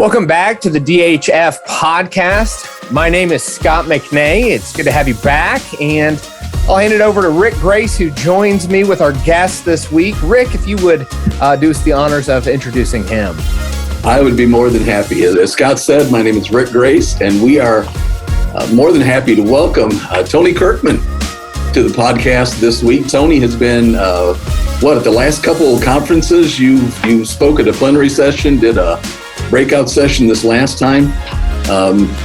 Welcome back to the DHF podcast. My name is Scott McNay. It's good to have you back, and I'll hand it over to Rick Grace, who joins me with our guest this week. Rick, if you would do us the honors of introducing him. I would be more than happy. As Scott said, my name is Rick Grace, and we are more than happy to welcome Tony Kirkman to the podcast this week. Tony has been, at the last couple of conferences, you spoke at a plenary session, did a breakout session this last time.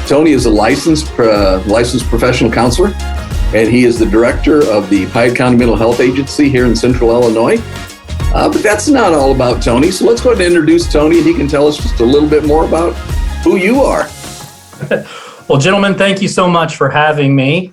Tony is a licensed professional counselor, and he is the director of the Piatt County Mental Health Agency here in Central Illinois. But that's not all about Tony. So let's go ahead and introduce Tony, and he can tell us just a little bit more about who you are. Well, gentlemen, thank you so much for having me.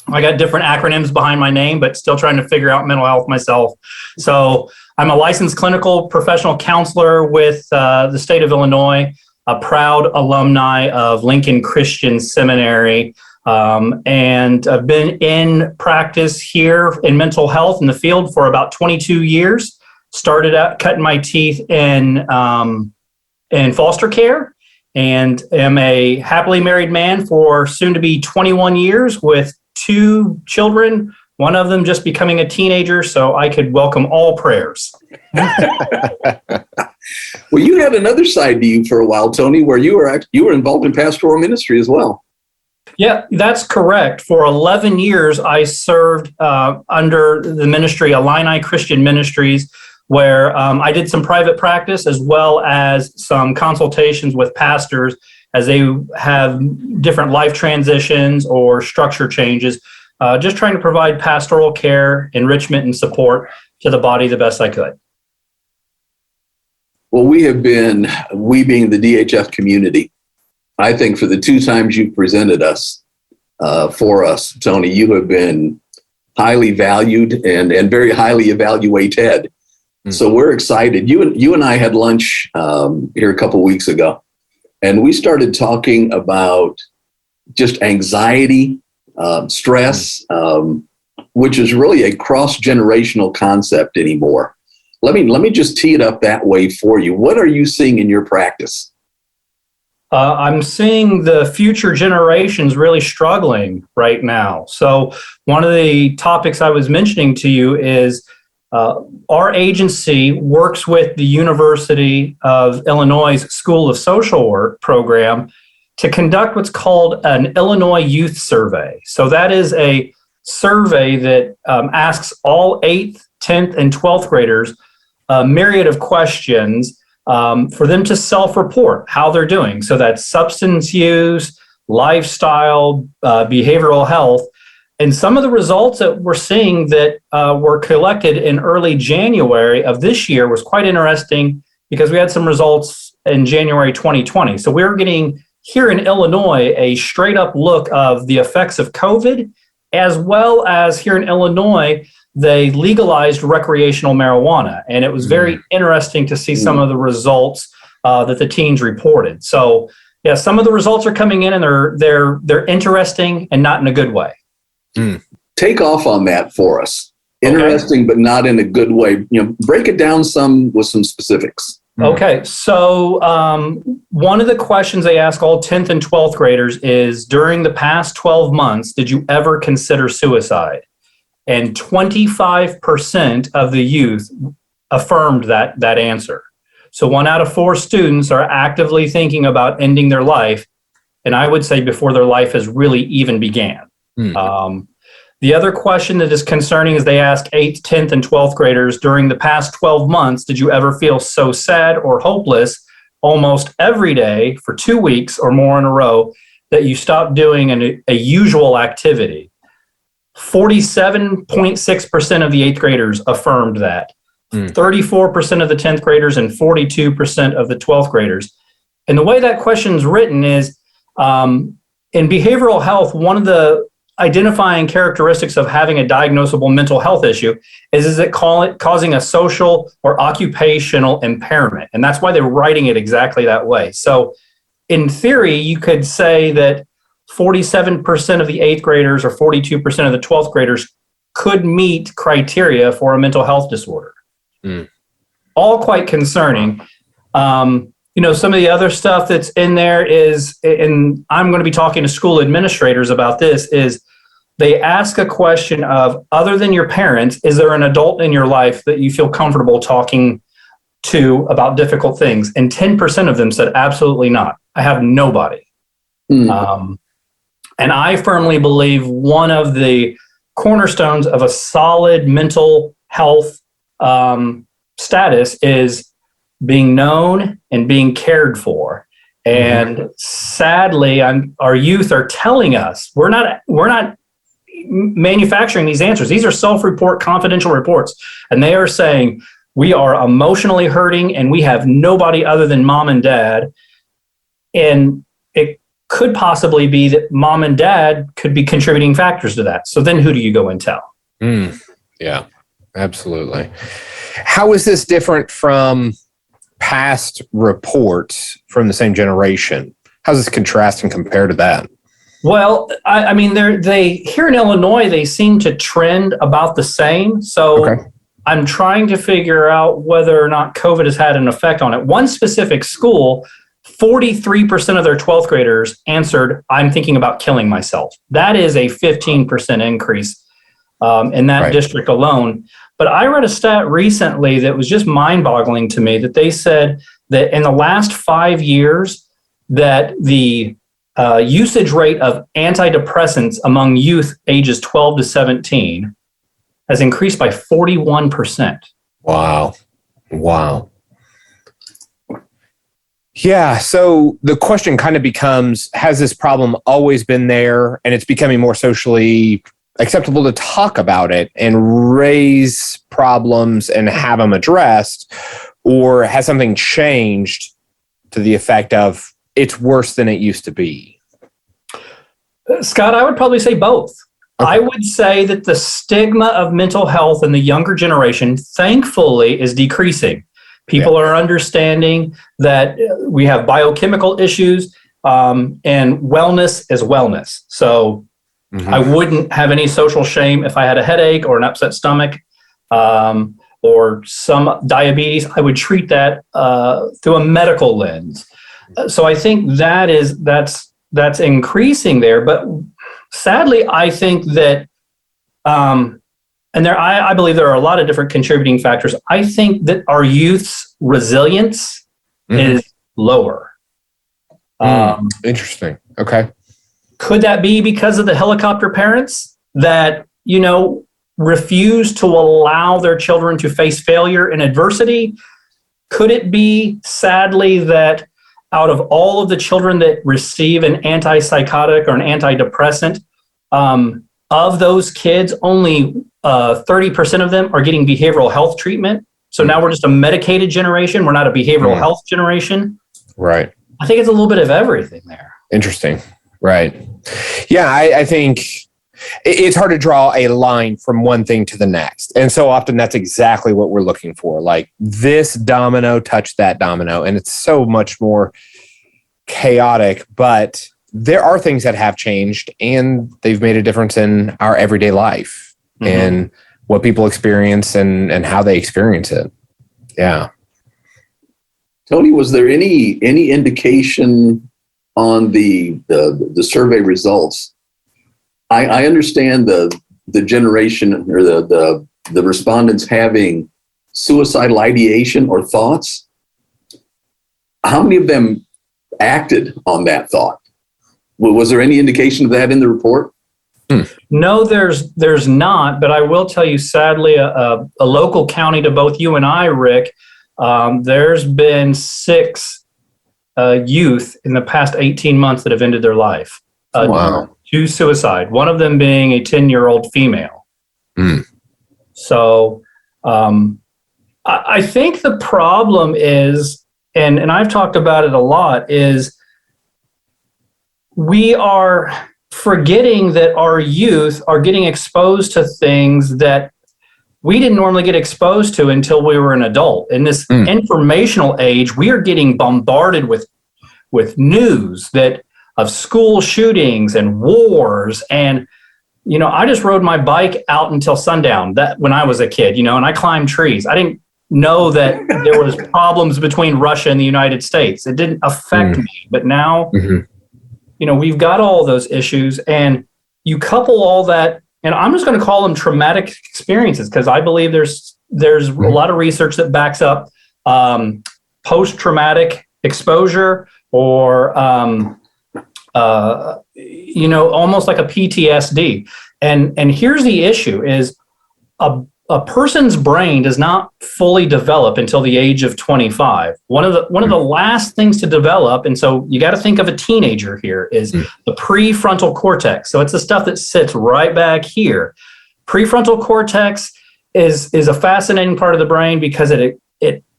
I got different acronyms behind my name, but still trying to figure out mental health myself. So I'm a licensed clinical professional counselor with the state of Illinois, a proud alumni of Lincoln Christian Seminary, and I've been in practice here in mental health in the field for about 22 years. Started out cutting my teeth in foster care, and am a happily married man for soon to be 21 years with 2 children, one of them just becoming a teenager, so I could welcome all prayers. Well, you had another side to you for a while, Tony, where you were involved in pastoral ministry as well. Yeah, that's correct. For 11 years, I served under the ministry, Illini Christian Ministries, where I did some private practice as well as some consultations with pastors as they have different life transitions or structure changes, just trying to provide pastoral care, enrichment, and support to the body the best I could. Well, we being the DHF community, I think for the 2 times you've presented us, for us, Tony, you have been highly valued and very highly evaluated. Mm-hmm. So we're excited. You and I had lunch here a couple weeks ago, and we started talking about just anxiety, stress, which is really a cross-generational concept anymore. Let me just tee it up that way for you. What are you seeing in your practice? I'm seeing the future generations really struggling right now. So one of the topics I was mentioning to you is our agency works with the University of Illinois School of Social Work program to conduct what's called an Illinois Youth Survey. So that is a survey that asks all 8th, 10th, and 12th graders a myriad of questions for them to self-report how they're doing. So that's substance use, lifestyle, behavioral health. And some of the results that we're seeing that were collected in early January of this year was quite interesting because we had some results in January 2020. So we're getting here in Illinois a straight up look of the effects of COVID, as well as here in Illinois, they legalized recreational marijuana. And it was very interesting to see some of the results that the teens reported. So yeah, some of the results are coming in and they're interesting and not in a good way. Take off on that for us. Interesting, but not in a good way. Break it down some with some specifics. Okay, so one of the questions they ask all 10th and 12th graders is, during the past 12 months, did you ever consider suicide? And 25% of the youth affirmed that answer. So 1 out of 4 students are actively thinking about ending their life, and I would say before their life has really even began. The other question that is concerning is they ask 8th, 10th, and 12th graders, during the past 12 months, did you ever feel so sad or hopeless almost every day for 2 weeks or more in a row that you stopped doing a usual activity? 47.6% of the 8th graders affirmed that. 34% of the 10th graders and 42% of the 12th graders. And the way that question's written is, in behavioral health, one of the identifying characteristics of having a diagnosable mental health issue is it causing a social or occupational impairment. And that's why they're writing it exactly that way. So in theory, you could say that 47% of the 8th graders or 42% of the 12th graders could meet criteria for a mental health disorder. All quite concerning. Some of the other stuff that's in there is, and I'm going to be talking to school administrators about this, is they ask a question of, other than your parents, is there an adult in your life that you feel comfortable talking to about difficult things? And 10% of them said, absolutely not. I have nobody. And I firmly believe one of the cornerstones of a solid mental health status is being known and being cared for. And sadly, our youth are telling us we're not manufacturing these answers. These are self-report, confidential reports, and they are saying we are emotionally hurting and we have nobody other than mom and dad. And it could possibly be that mom and dad could be contributing factors to that. So then who do you go and tell? Yeah, absolutely. How is this different from past reports from the same generation? How does this contrast and compare to that? Well, I mean, they here in Illinois, they seem to trend about the same. So I'm trying to figure out whether or not COVID has had an effect on it. One specific school, 43% of their 12th graders answered, I'm thinking about killing myself. That is a 15% increase in that district alone. But I read a stat recently that was just mind-boggling to me, that they said that in the last 5 years, that the usage rate of antidepressants among youth ages 12 to 17 has increased by 41%. Wow. Yeah. So the question kind of becomes, has this problem always been there and it's becoming more socially acceptable to talk about it and raise problems and have them addressed? Or has something changed to the effect of it's worse than it used to be? Scott, I would probably say both. Okay. I would say that the stigma of mental health in the younger generation, thankfully, is decreasing. People are understanding that we have biochemical issues, and wellness is wellness. So I wouldn't have any social shame if I had a headache or an upset stomach or some diabetes. I would treat that through a medical lens. So I think that's increasing there. But sadly, I think that, I believe there are a lot of different contributing factors. I think that our youth's resilience is lower. Interesting. Okay. Could that be because of the helicopter parents that, refuse to allow their children to face failure and adversity? Could it be, sadly, that out of all of the children that receive an antipsychotic or an antidepressant, of those kids, only 30% of them are getting behavioral health treatment? So now we're just a medicated generation. We're not a behavioral health generation. Right. I think it's a little bit of everything there. Interesting. Right. Yeah, I think it's hard to draw a line from one thing to the next. And so often that's exactly what we're looking for. Like this domino touched that domino. And it's so much more chaotic, but there are things that have changed and they've made a difference in our everyday life and what people experience and how they experience it. Yeah. Tony, was there any indication on the survey results? I understand the generation or the respondents having suicidal ideation or thoughts. How many of them acted on that thought? Was there any indication of that in the report? No, there's not. But I will tell you, sadly, a local county to both you and I, Rick, there's been 6 youth in the past 18 months that have ended their life. To suicide, one of them being a 10-year-old female. So I think the problem is, and I've talked about it a lot, is we are forgetting that our youth are getting exposed to things that we didn't normally get exposed to until we were an adult. In this informational age, we are getting bombarded with news of school shootings and wars. And, I just rode my bike out until sundown when I was a kid, and I climbed trees. I know that there was problems between Russia and the United States. It didn't affect me. But now, we've got all those issues, and you couple all that, and I'm just going to call them traumatic experiences, because I believe there's a lot of research that backs up post-traumatic exposure, or almost like a PTSD. And here's the issue: is a person's brain does not fully develop until the age of 25. One of the last things to develop, and so you got to think of a teenager here, is the prefrontal cortex. So it's the stuff that sits right back here. Prefrontal cortex is a fascinating part of the brain because it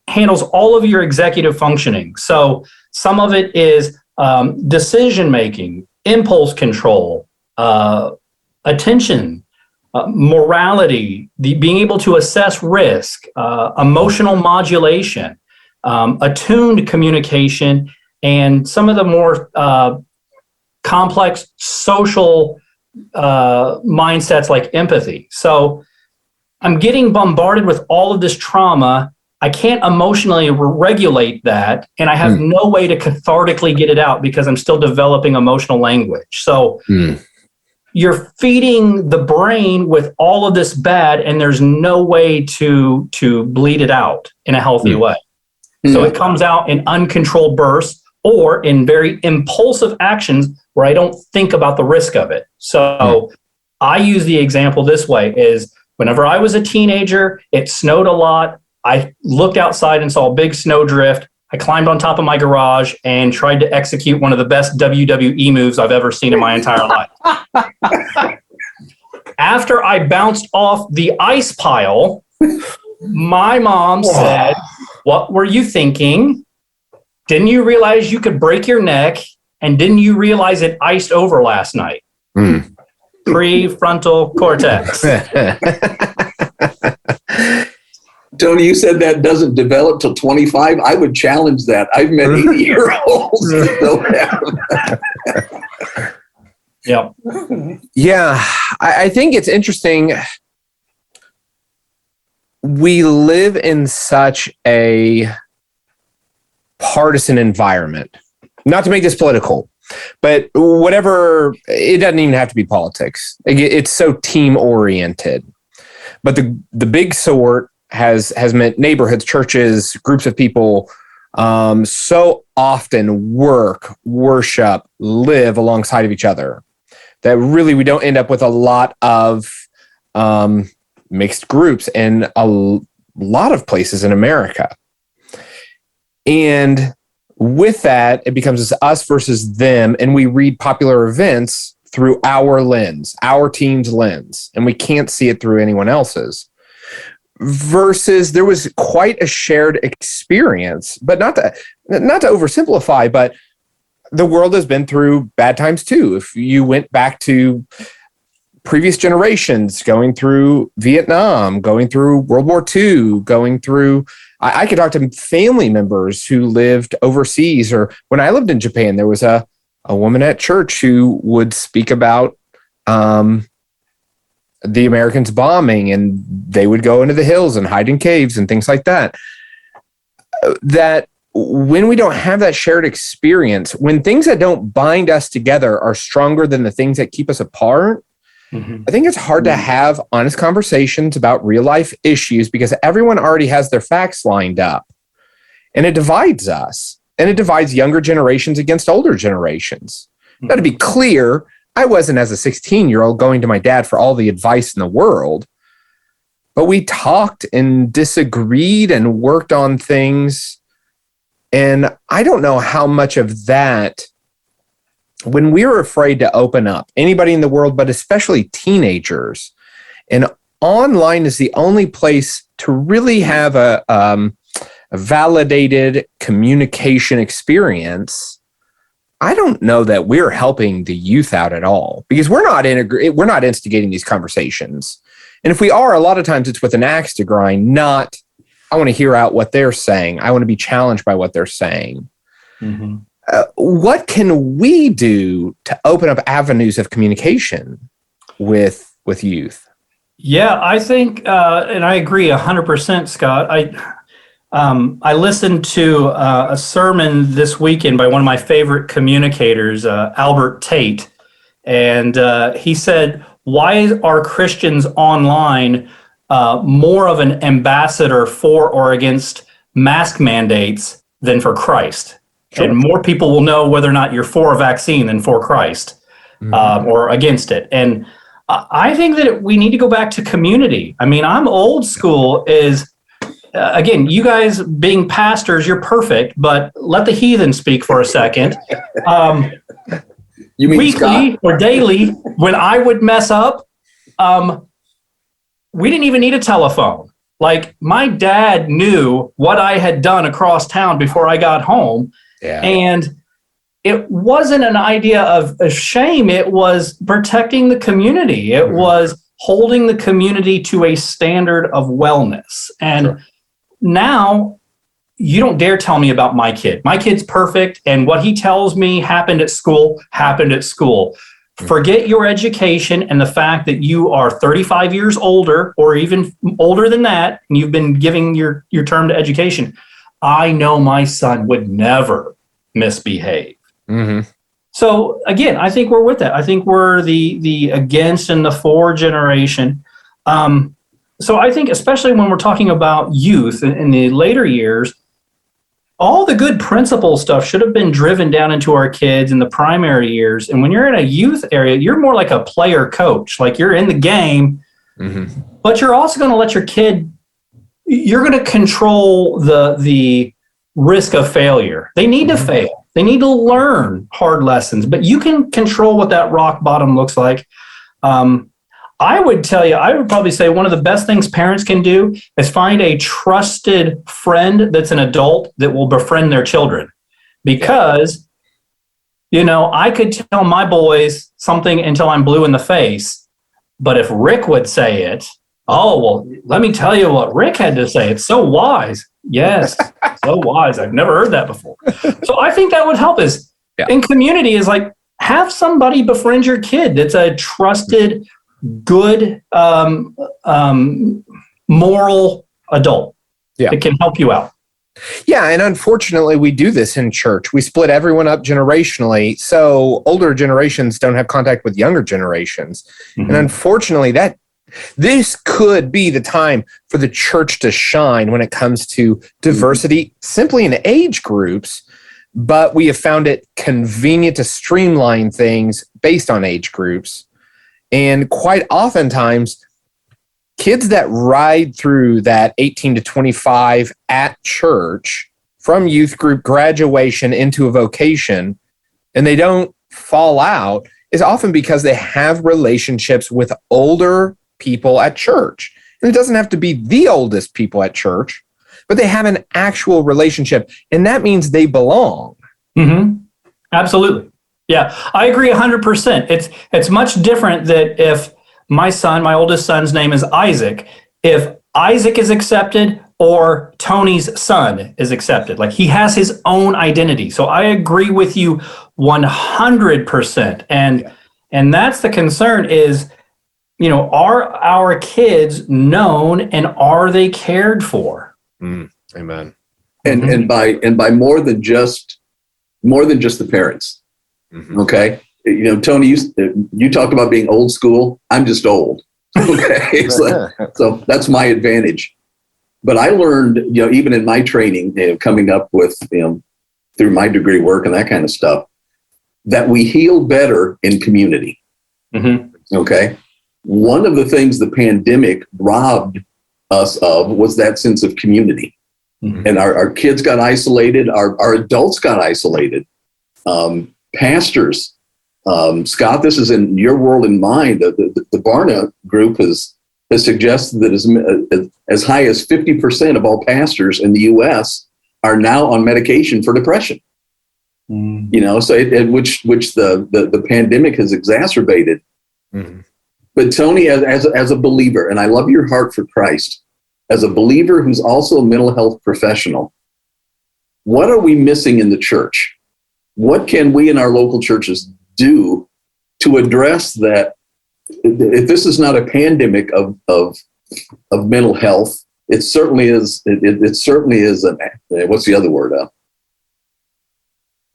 handles all of your executive functioning. So some of it is decision making, impulse control, attention, morality, being able to assess risk, emotional modulation, attuned communication, and some of the more complex social mindsets like empathy. So I'm getting bombarded with all of this trauma. I can't emotionally regulate that, and I have no way to cathartically get it out because I'm still developing emotional language. So you're feeding the brain with all of this bad, and there's no way to bleed it out in a healthy way. So it comes out in uncontrolled bursts or in very impulsive actions where I don't think about the risk of it. So I use the example this way: is whenever I was a teenager, it snowed a lot. I looked outside and saw a big snowdrift. I climbed on top of my garage and tried to execute one of the best WWE moves I've ever seen in my entire life. After I bounced off the ice pile, my mom said, "What were you thinking? Didn't you realize you could break your neck? And didn't you realize it iced over last night?" Prefrontal cortex. Tony, you said that doesn't develop till 25. I would challenge that. I've met 80-year-olds that don't have. Yep. Yeah, I think it's interesting. We live in such a partisan environment. Not to make this political, but whatever, it doesn't even have to be politics. It's so team oriented. But the big sort has meant neighborhoods, churches, groups of people so often work, worship, live alongside of each other that really we don't end up with a lot of mixed groups in a lot of places in America. And with that, it becomes us versus them, and we read popular events through our lens, our team's lens, and we can't see it through anyone else's. Versus there was quite a shared experience, but not to oversimplify, but the world has been through bad times too. If you went back to previous generations, going through Vietnam, going through World War II, going through, I could talk to family members who lived overseas, or when I lived in Japan, there was a woman at church who would speak about the Americans bombing, and they would go into the hills and hide in caves and things like that. That when we don't have that shared experience, when things that don't bind us together are stronger than the things that keep us apart, I think it's hard to have honest conversations about real life issues because everyone already has their facts lined up, and it divides us, and it divides younger generations against older generations. Now, to be clear, I wasn't, as a 16-year-old, going to my dad for all the advice in the world, but we talked and disagreed and worked on things. And I don't know how much of that, when we're afraid to open up, anybody in the world, but especially teenagers, and online is the only place to really have a validated communication experience. I don't know that we're helping the youth out at all because we're not instigating these conversations. And if we are, a lot of times it's with an axe to grind, not, I want to hear out what they're saying. I want to be challenged by what they're saying. What can we do to open up avenues of communication with youth? Yeah, I think, and I agree 100%, Scott. I listened to a sermon this weekend by one of my favorite communicators, Albert Tate. And he said, why are Christians online more of an ambassador for or against mask mandates than for Christ? Sure. And more people will know whether or not you're for a vaccine than for Christ or against it. And I think that we need to go back to community. I mean, I'm old school is, again, you guys being pastors, you're perfect, but let the heathen speak for a second. You mean weekly Scott? Or daily, when I would mess up, we didn't even need a telephone. Like, my dad knew what I had done across town before I got home. Yeah. And it wasn't an idea of shame. It was protecting the community. It was holding the community to a standard of wellness. And now you don't dare tell me about my kid. My kid's perfect. And what he tells me happened at school. Forget your education and the fact that you are 35 years older or even older than that, and you've been giving your term to education. I know my son would never misbehave. Mm-hmm. So again, I think we're with that. I think we're the against and the for generation. So I think especially when we're talking about youth in the later years, all the good principle stuff should have been driven down into our kids in the primary years. And when you're in a youth area, you're more like a player coach, like you're in the game, but you're also going to let your kid, you're going to control the risk of failure. They need to fail. They need to learn hard lessons, but you can control what that rock bottom looks like. I would probably say one of the best things parents can do is find a trusted friend that's an adult that will befriend their children. Because, I could tell my boys something until I'm blue in the face, but if Rick would say it, let me tell you what Rick had to say. It's so wise. Yes, so wise. I've never heard that before. So I think that would help in community is like, have somebody befriend your kid that's a trusted, good, moral adult that can help you out. Yeah, and unfortunately, we do this in church. We split everyone up generationally, so older generations don't have contact with younger generations. And unfortunately, this could be the time for the church to shine when it comes to diversity, simply in age groups, but we have found it convenient to streamline things based on age groups. And quite oftentimes, kids that ride through that 18 to 25 at church from youth group graduation into a vocation, and they don't fall out, is often because they have relationships with older people at church. And it doesn't have to be the oldest people at church, but they have an actual relationship, and that means they belong. Absolutely. Yeah, I agree 100%. It's much different that if my oldest son's name is Isaac, if Isaac is accepted or Tony's son is accepted. Like, he has his own identity. So I agree with you 100%. And that's the concern is, are our kids known and are they cared for? Amen. And by more than just the parents. Okay. Tony, you talked about being old school. I'm just old. Okay. So that's my advantage. But I learned, even in my training, coming up with, through my degree work and that kind of stuff, that we heal better in community. Okay. One of the things the pandemic robbed us of was that sense of community. And our kids got isolated. Our adults got isolated. Pastors, Scott, this is in your world and mine. The Barna group has suggested that as high as 50% of all pastors in the U.S. are now on medication for depression. So which the pandemic has exacerbated. But Tony, as a believer, and I love your heart for Christ, as a believer who's also a mental health professional, what are we missing in the church? What can we in our local churches do to address that? If this is not a pandemic of mental health, it certainly is. It certainly is what's the other word?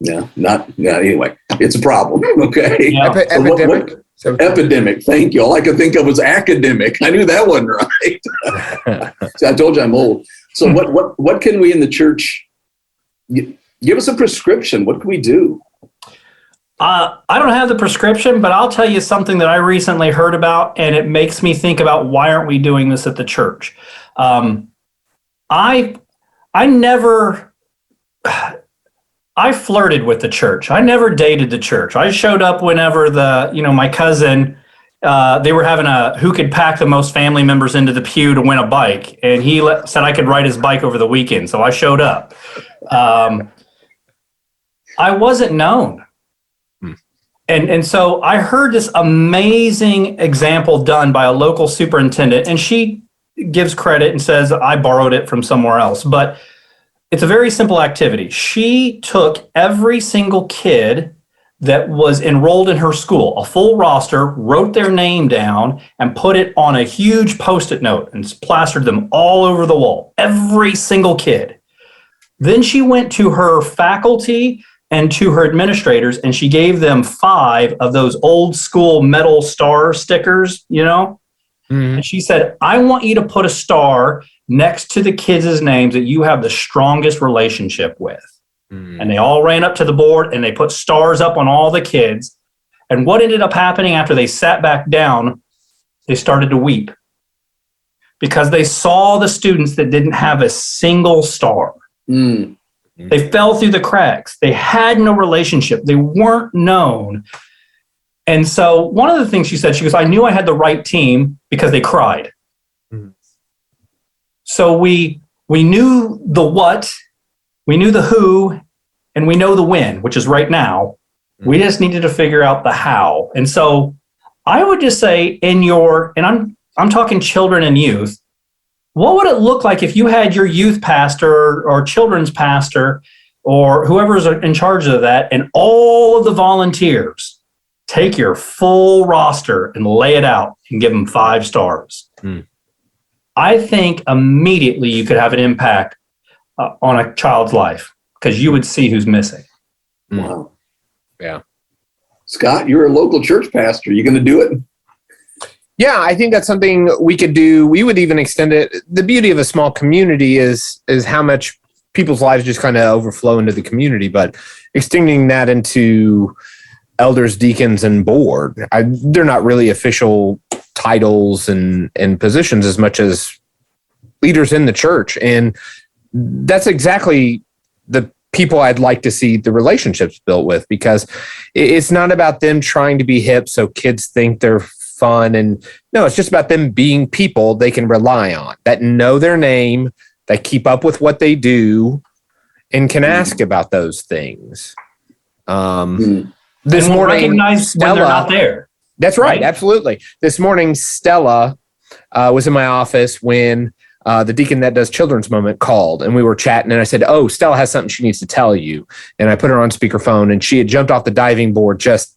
Anyway, it's a problem. Okay. Yeah. Epidemic. Epidemic. Thank you. All I could think of was academic. I knew that one right. So I told you I'm old. So what can we in the church give us a prescription? What can we do? I don't have the prescription, but I'll tell you something that I recently heard about, and it makes me think about why aren't we doing this at the church? I flirted with the church. I never dated the church. I showed up whenever my cousin, they were having who could pack the most family members into the pew to win a bike. And he said I could ride his bike over the weekend. So I showed up. I wasn't known. And so I heard this amazing example done by a local superintendent, and she gives credit and says, I borrowed it from somewhere else. But it's a very simple activity. She took every single kid that was enrolled in her school, a full roster, wrote their name down and put it on a huge Post-it note and plastered them all over the wall, every single kid. Then she went to her faculty and to her administrators, and she gave them 5 of those old school metal star stickers, And she said, I want you to put a star next to the kids' names that you have the strongest relationship with. And they all ran up to the board and they put stars up on all the kids. And what ended up happening after they sat back down, they started to weep because they saw the students that didn't have a single star. They fell through the cracks. They had no relationship. They weren't known. And so one of the things she said, she goes, I knew I had the right team because they cried. So we knew the what, we knew the who, and we know the when, which is right now. We just needed to figure out the how. And so I would just say and I'm talking children and youth, what would it look like if you had your youth pastor or children's pastor or whoever's in charge of that and all of the volunteers take your full roster and lay it out and give them 5 stars? I think immediately you could have an impact on a child's life because you would see who's missing. Wow. Yeah. Scott, you're a local church pastor. You going to do it? Yeah, I think that's something we could do. We would even extend it. The beauty of a small community is how much people's lives just kind of overflow into the community, but extending that into elders, deacons, and board. They're not really official titles and positions as much as leaders in the church. And that's exactly the people I'd like to see the relationships built with, because it's not about them trying to be hip so kids think they're fun. And no, it's just about them being people they can rely on, that know their name, that keep up with what they do, and can ask about those things. This morning, recognize Stella, when they're not there. That's right. Absolutely. This morning, Stella was in my office when the deacon that does Children's Moment called, and we were chatting, and I said, oh, Stella has something she needs to tell you. And I put her on speakerphone, and she had jumped off the diving board just,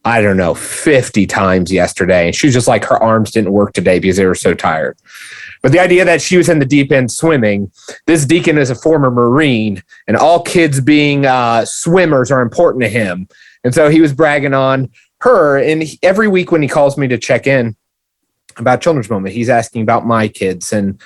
50 times yesterday. And she was just like, her arms didn't work today because they were so tired. But the idea that she was in the deep end swimming, this deacon is a former Marine, and all kids being swimmers are important to him. And so he was bragging on her. And every week when he calls me to check in about Children's Moment, he's asking about my kids, and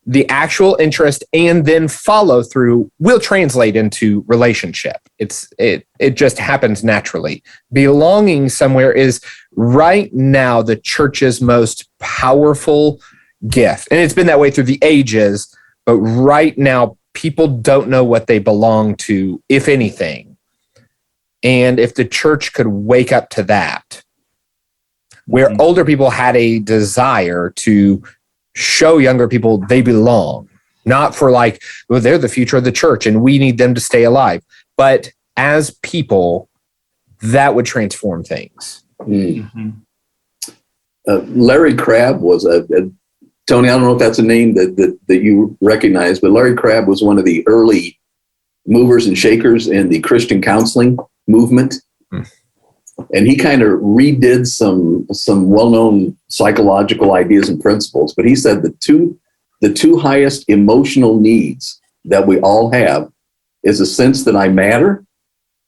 the actual interest and then follow through will translate into relationship. It just happens naturally. Belonging somewhere is right now the church's most powerful gift. And it's been that way through the ages, but right now people don't know what they belong to, if anything. And if the church could wake up to that, where older people had a desire to show younger people they belong, not for they're the future of the church and we need them to stay alive, but as people, that would transform things. Larry Crabb was Tony, I don't know if that's a name that you recognize, but Larry Crabb was one of the early movers and shakers in the Christian counseling movement. And he kind of redid some well-known psychological ideas and principles. But he said the two the two highest emotional needs that we all have is a sense that I matter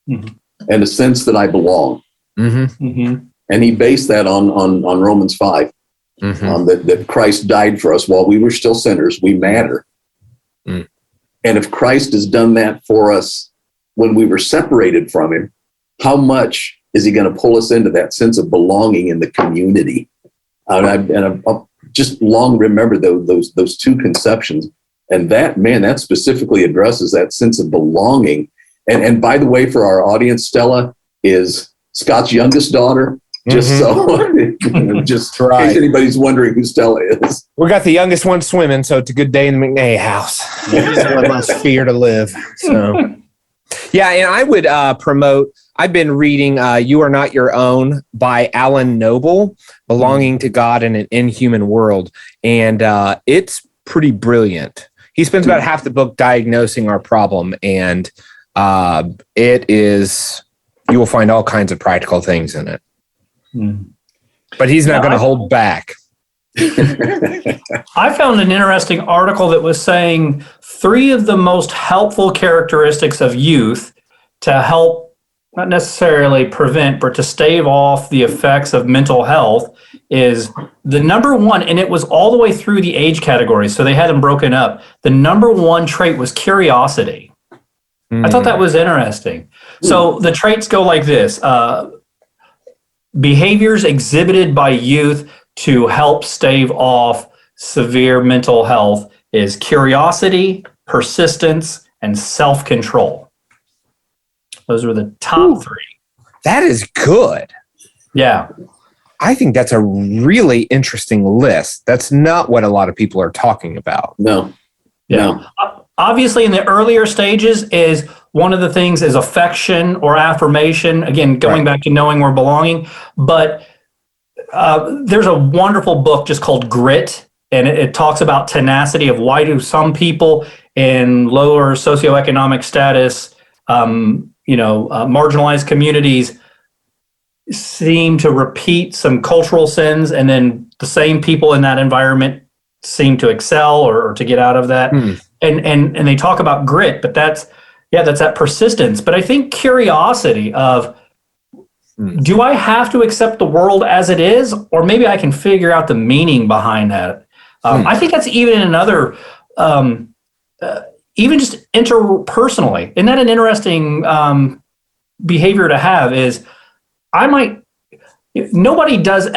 and a sense that I belong. And he based that on Romans 5, that Christ died for us while we were still sinners. We matter. And if Christ has done that for us when we were separated from him, how much is he going to pull us into that sense of belonging in the community? And I've just long remembered those two conceptions. And that specifically addresses that sense of belonging. And by the way, for our audience, Stella is Scott's youngest daughter. Just in case anybody's wondering who Stella is. We got the youngest one swimming, so it's a good day in the McNay house. Just one less fear to live. So, yeah, and I would promote. I've been reading "You Are Not Your Own" by Alan Noble, "Belonging to God in an Inhuman World," and it's pretty brilliant. He spends about half the book diagnosing our problem, and it is. You will find all kinds of practical things in it. But he's not going to hold back. I found an interesting article that was saying 3 of the most helpful characteristics of youth to help, not necessarily prevent, but to stave off the effects of mental health is the number one, and it was all the way through the age categories, so they had them broken up. The number one trait was curiosity. I thought that was interesting. So the traits go like this. Behaviors exhibited by youth to help stave off severe mental health is curiosity, persistence, and self-control. Those were the top 3. That is good. Yeah. I think that's a really interesting list. That's not what a lot of people are talking about. No. Obviously, in the earlier stages is one of the things is affection or affirmation. Again, going back to knowing we're belonging. But there's a wonderful book just called Grit, and it talks about tenacity of why do some people in lower socioeconomic status, marginalized communities seem to repeat some cultural sins, and then the same people in that environment seem to excel or to get out of that. And they talk about grit, but that's that persistence. But I think curiosity of, do I have to accept the world as it is, or maybe I can figure out the meaning behind that? I think that's even another, even just interpersonally. Isn't that an interesting behavior to have? Is nobody does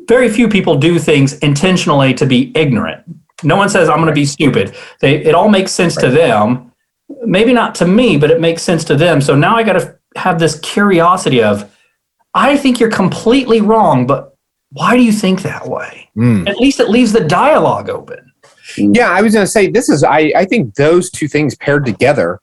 very few people do things intentionally to be ignorant. No one says, I'm going to be stupid. It all makes sense to them. Maybe not to me, but it makes sense to them. So now I got to have this curiosity of, I think you're completely wrong, but why do you think that way? At least it leaves the dialogue open. Yeah, I was going to say, I think those two things paired together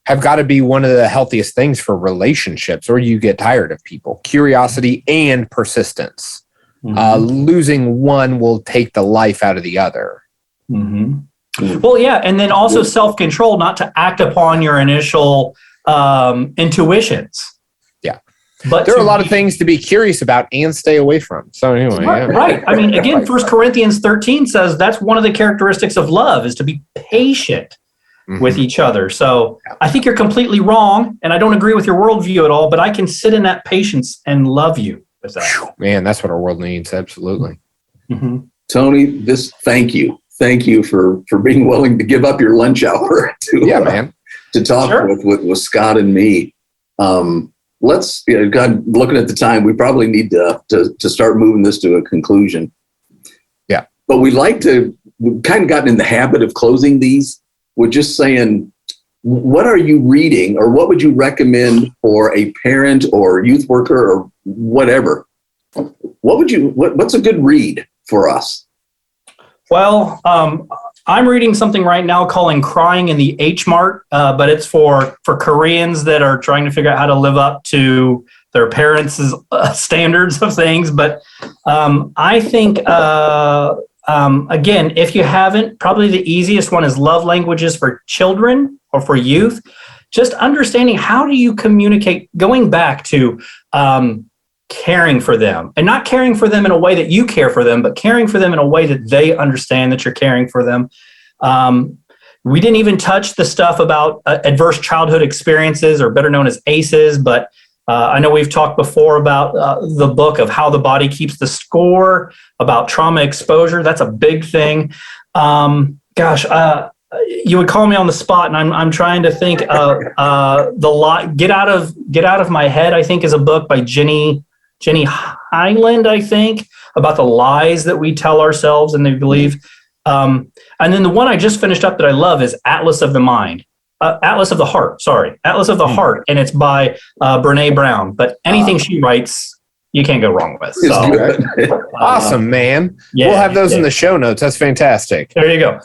have got to be one of the healthiest things for relationships, or you get tired of people. Curiosity and persistence. Losing one will take the life out of the other. Well, yeah, and then also self-control, not to act upon your initial intuitions. Yeah, but there are a lot of things to be curious about and stay away from. So anyway, right. I mean, again, 1 Corinthians 13 says that's one of the characteristics of love is to be patient with each other. So I think you're completely wrong, and I don't agree with your worldview at all, but I can sit in that patience and love you. Man, that's what our world needs. Absolutely. Tony, thank you for being willing to give up your lunch hour to talk with Scott and me. Let's looking at the time, we probably need to start moving this to a conclusion. Yeah, but we've kind of gotten in the habit of closing these with just saying, what are you reading, or what would you recommend for a parent or youth worker or whatever? What's a good read for us? Well, I'm reading something right now called Crying in the H Mart, but it's for Koreans that are trying to figure out how to live up to their parents' standards of things. But I think, again, if you haven't, probably the easiest one is Love Languages for Children or for Youth. Just understanding, how do you communicate, going back to caring for them, and not caring for them in a way that you care for them, but caring for them in a way that they understand that you're caring for them. We didn't even touch the stuff about adverse childhood experiences, or better known as ACEs, but I know we've talked before about the book of How the Body Keeps the Score, about trauma exposure. That's a big thing. You would call me on the spot, and I'm trying to think of Get Out of My Head, I think, is a book by Jennie Highland, I think, about the lies that we tell ourselves and they believe. And then the one I just finished up that I love is Atlas of the Heart, and it's by Brené Brown. But anything she writes, you can't go wrong with. So, awesome, man. Yeah, we'll have those in the show notes. That's fantastic. There you go.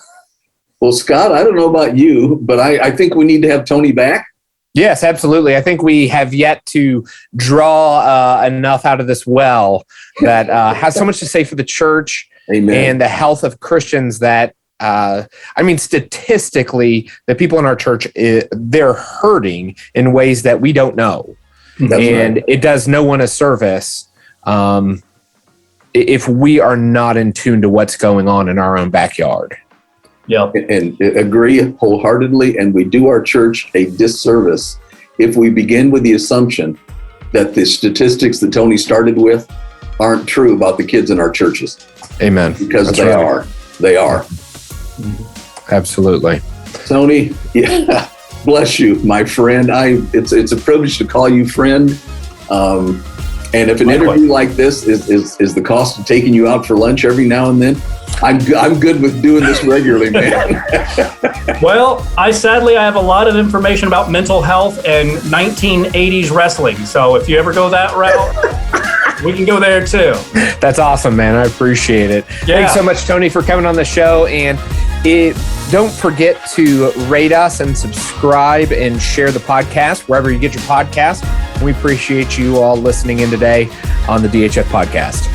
Well, Scott, I don't know about you, but I think we need to have Tony back. Yes, absolutely. I think we have yet to draw enough out of this well that has so much to say for the church. Amen. And the health of Christians that, statistically, the people in our church, they're hurting in ways that we don't know. That's and right. It does no one a service if we are not in tune to what's going on in our own backyard. Yep. And agree wholeheartedly, and we do our church a disservice if we begin with the assumption that the statistics that Tony started with aren't true about the kids in our churches. Amen. Because That's they right. are. They are. Absolutely. Tony, yeah, bless you, my friend. It's a privilege to call you friend. And if an interview like this is the cost of taking you out for lunch every now and then, I'm good with doing this regularly, man. Well, I have a lot of information about mental health and 1980s wrestling. So if you ever go that route, we can go there too. That's awesome, man. I appreciate it. Yeah. Thanks so much, Tony, for coming on the show. And don't forget to rate us and subscribe and share the podcast wherever you get your podcast. We appreciate you all listening in today on the DHF podcast.